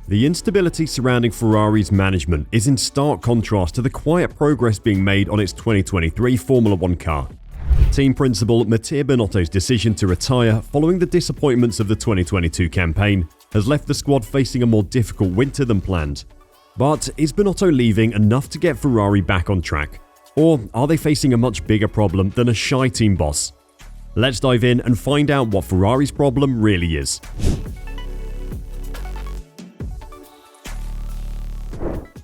The instability surrounding Ferrari's management is in stark contrast to the quiet progress being made on its 2023 Formula 1 car. Team principal Mattia Binotto's decision to retire following the disappointments of the 2022 campaign has left the squad facing a more difficult winter than planned. But is Binotto leaving enough to get Ferrari back on track? Or are they facing a much bigger problem than a shy team boss? Let's dive in and find out what Ferrari's problem really is.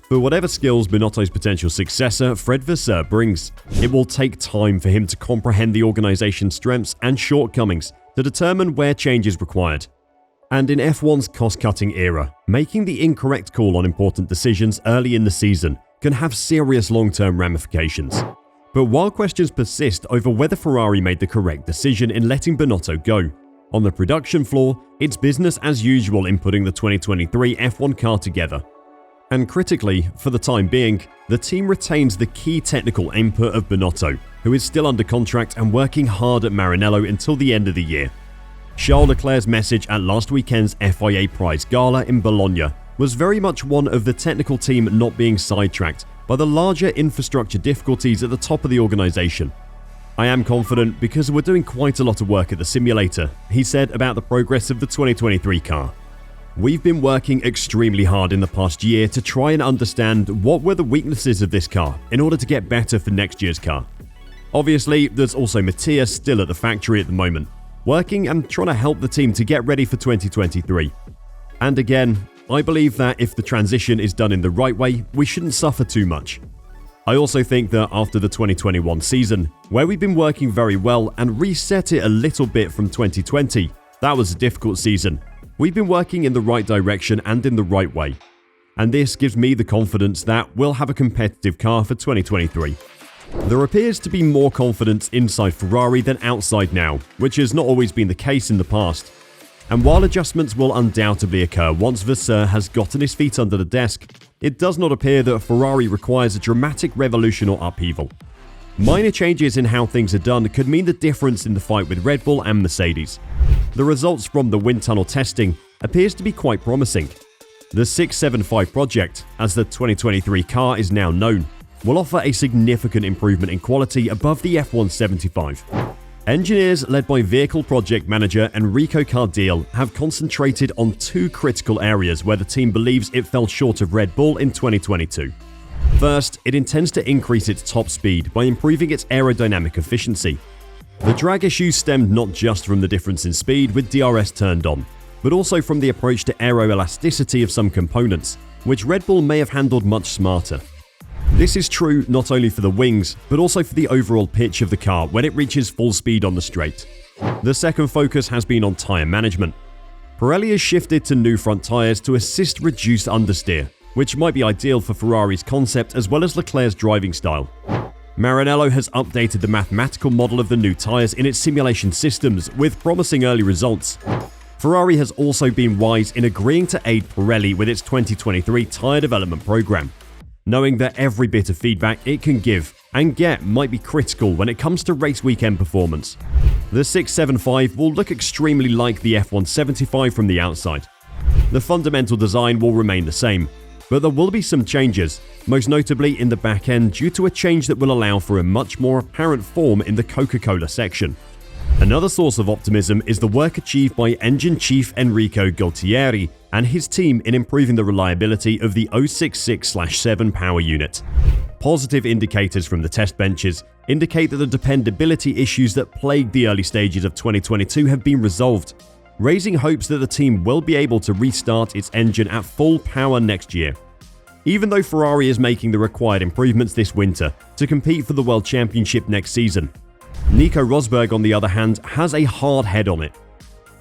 For whatever skills Binotto's potential successor, Fred Vasseur, brings, it will take time for him to comprehend the organization's strengths and shortcomings to determine where change is required. And in F1's cost-cutting era, making the incorrect call on important decisions early in the season can have serious long-term ramifications. But while questions persist over whether Ferrari made the correct decision in letting Binotto go, on the production floor, it's business as usual in putting the 2023 F1 car together. And critically, for the time being, the team retains the key technical input of Binotto, who is still under contract and working hard at Maranello until the end of the year. Charles Leclerc's message at last weekend's FIA Prize Gala in Bologna was very much one of the technical team not being sidetracked by the larger infrastructure difficulties at the top of the organization. "I am confident because we're doing quite a lot of work at the simulator," he said about the progress of the 2023 car. "We've been working extremely hard in the past year to try and understand what were the weaknesses of this car in order to get better for next year's car. Obviously, there's also Mattia still at the factory at the moment, working and trying to help the team to get ready for 2023. And again, I believe that if the transition is done in the right way, we shouldn't suffer too much. I also think that after the 2021 season, where we've been working very well and reset it a little bit from 2020, that was a difficult season. We've been working in the right direction and in the right way. And this gives me the confidence that we'll have a competitive car for 2023. There appears to be more confidence inside Ferrari than outside now, which has not always been the case in the past. And while adjustments will undoubtedly occur once Vasseur has gotten his feet under the desk, it does not appear that Ferrari requires a dramatic revolution or upheaval. Minor changes in how things are done could mean the difference in the fight with Red Bull and Mercedes. The results from the wind tunnel testing appears to be quite promising. The 675 project, as the 2023 car is now known, will offer a significant improvement in quality above the F175. Engineers led by vehicle project manager Enrico Cardile have concentrated on two critical areas where the team believes it fell short of Red Bull in 2022. First, it intends to increase its top speed by improving its aerodynamic efficiency. The drag issues stemmed not just from the difference in speed with DRS turned on, but also from the approach to aeroelasticity of some components, which Red Bull may have handled much smarter. This is true not only for the wings, but also for the overall pitch of the car when it reaches full speed on the straight. The second focus has been on tyre management. Pirelli has shifted to new front tyres to assist reduce understeer, which might be ideal for Ferrari's concept as well as Leclerc's driving style. Maranello has updated the mathematical model of the new tyres in its simulation systems with promising early results. Ferrari has also been wise in agreeing to aid Pirelli with its 2023 tyre development program, knowing that every bit of feedback it can give and get might be critical when it comes to race weekend performance. The 675 will look extremely like the F175 from the outside. The fundamental design will remain the same, but there will be some changes, most notably in the back end due to a change that will allow for a much more apparent form in the Coca-Cola section. Another source of optimism is the work achieved by engine chief Enrico Gualtieri and his team in improving the reliability of the 066/7 power unit. Positive indicators from the test benches indicate that the dependability issues that plagued the early stages of 2022 have been resolved, raising hopes that the team will be able to restart its engine at full power next year. Even though Ferrari is making the required improvements this winter to compete for the World Championship next season, Nico Rosberg, on the other hand, has a hard head on it.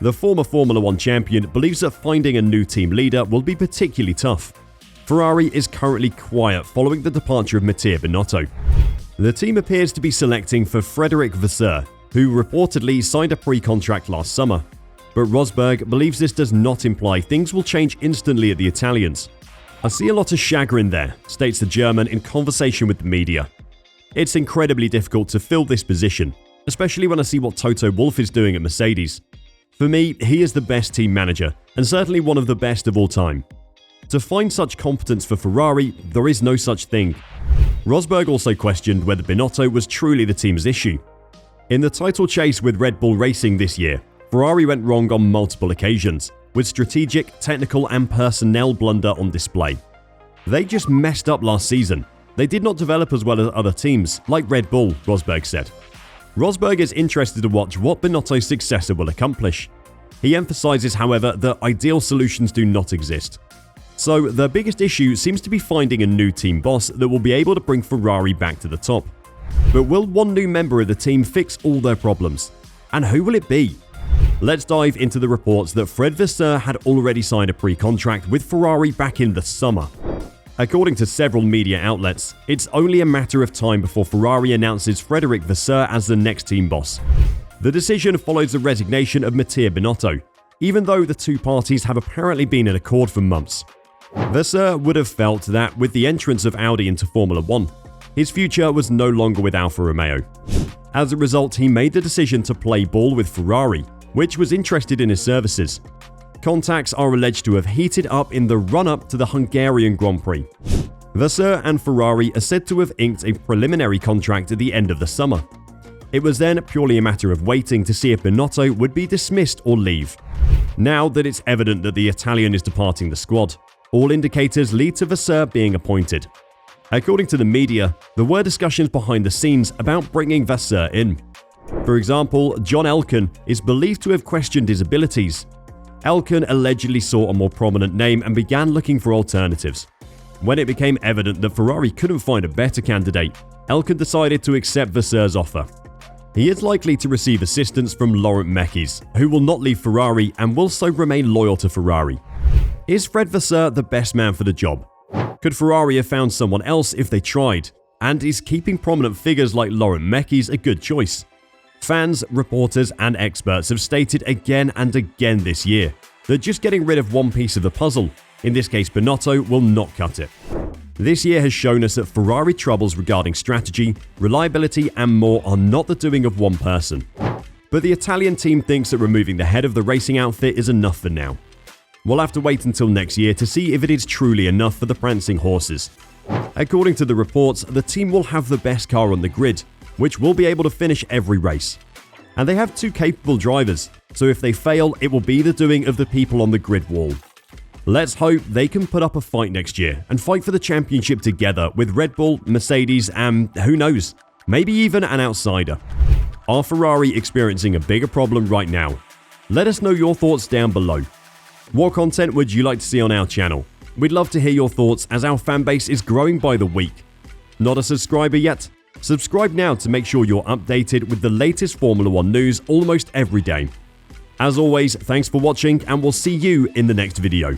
The former Formula 1 champion believes that finding a new team leader will be particularly tough. Ferrari is currently quiet following the departure of Mattia Binotto. The team appears to be selecting for Frédéric Vasseur, who reportedly signed a pre-contract last summer. But Rosberg believes this does not imply things will change instantly at the Italians. "I see a lot of chagrin there," states the German in conversation with the media. "It's incredibly difficult to fill this position, especially when I see what Toto Wolff is doing at Mercedes. For me, he is the best team manager, and certainly one of the best of all time. To find such competence for Ferrari, there is no such thing. Rosberg also questioned whether Binotto was truly the team's issue. In the title chase with Red Bull Racing this year, Ferrari went wrong on multiple occasions, with strategic, technical and personnel blunder on display. They just messed up last season. They did not develop as well as other teams, like Red Bull, Rosberg said. Rosberg is interested to watch what Binotto's successor will accomplish. He emphasizes, however, that ideal solutions do not exist. So, their biggest issue seems to be finding a new team boss that will be able to bring Ferrari back to the top. But will one new member of the team fix all their problems? And who will it be? Let's dive into the reports that Fred Vasseur had already signed a pre-contract with Ferrari back in the summer. According to several media outlets, it's only a matter of time before Ferrari announces Frederic Vasseur as the next team boss. The decision follows the resignation of Mattia Binotto, even though the two parties have apparently been in accord for months. Vasseur would have felt that with the entrance of Audi into Formula 1, his future was no longer with Alfa Romeo. As a result, he made the decision to play ball with Ferrari, which was interested in his services. Contacts are alleged to have heated up in the run-up to the Hungarian Grand Prix. Vasseur and Ferrari are said to have inked a preliminary contract at the end of the summer. It was then purely a matter of waiting to see if Binotto would be dismissed or leave. Now that it's evident that the Italian is departing the squad, all indicators lead to Vasseur being appointed. According to the media, there were discussions behind the scenes about bringing Vasseur in. For example, John Elkann is believed to have questioned his abilities. Elkann allegedly saw a more prominent name and began looking for alternatives. When it became evident that Ferrari couldn't find a better candidate, Elkann decided to accept Vasseur's offer. He is likely to receive assistance from Laurent Mekies, who will not leave Ferrari and will so remain loyal to Ferrari. Is Fred Vasseur the best man for the job? Could Ferrari have found someone else if they tried? And is keeping prominent figures like Laurent Mekies a good choice? Fans, reporters and experts have stated again and again this year that just getting rid of one piece of the puzzle, in this case Binotto, will not cut it. This year has shown us that Ferrari troubles regarding strategy, reliability and more are not the doing of one person. But the Italian team thinks that removing the head of the racing outfit is enough for now. We'll have to wait until next year to see if it is truly enough for the prancing horses. According to the reports, the team will have the best car on the grid, which will be able to finish every race. And they have two capable drivers, so if they fail, it will be the doing of the people on the grid wall. Let's hope they can put up a fight next year and fight for the championship together with Red Bull, Mercedes and, who knows, maybe even an outsider. Are Ferrari experiencing a bigger problem right now? Let us know your thoughts down below. What content would you like to see on our channel? We'd love to hear your thoughts as our fanbase is growing by the week. Not a subscriber yet? Subscribe now to make sure you're updated with the latest Formula 1 news almost every day. As always, thanks for watching and we'll see you in the next video.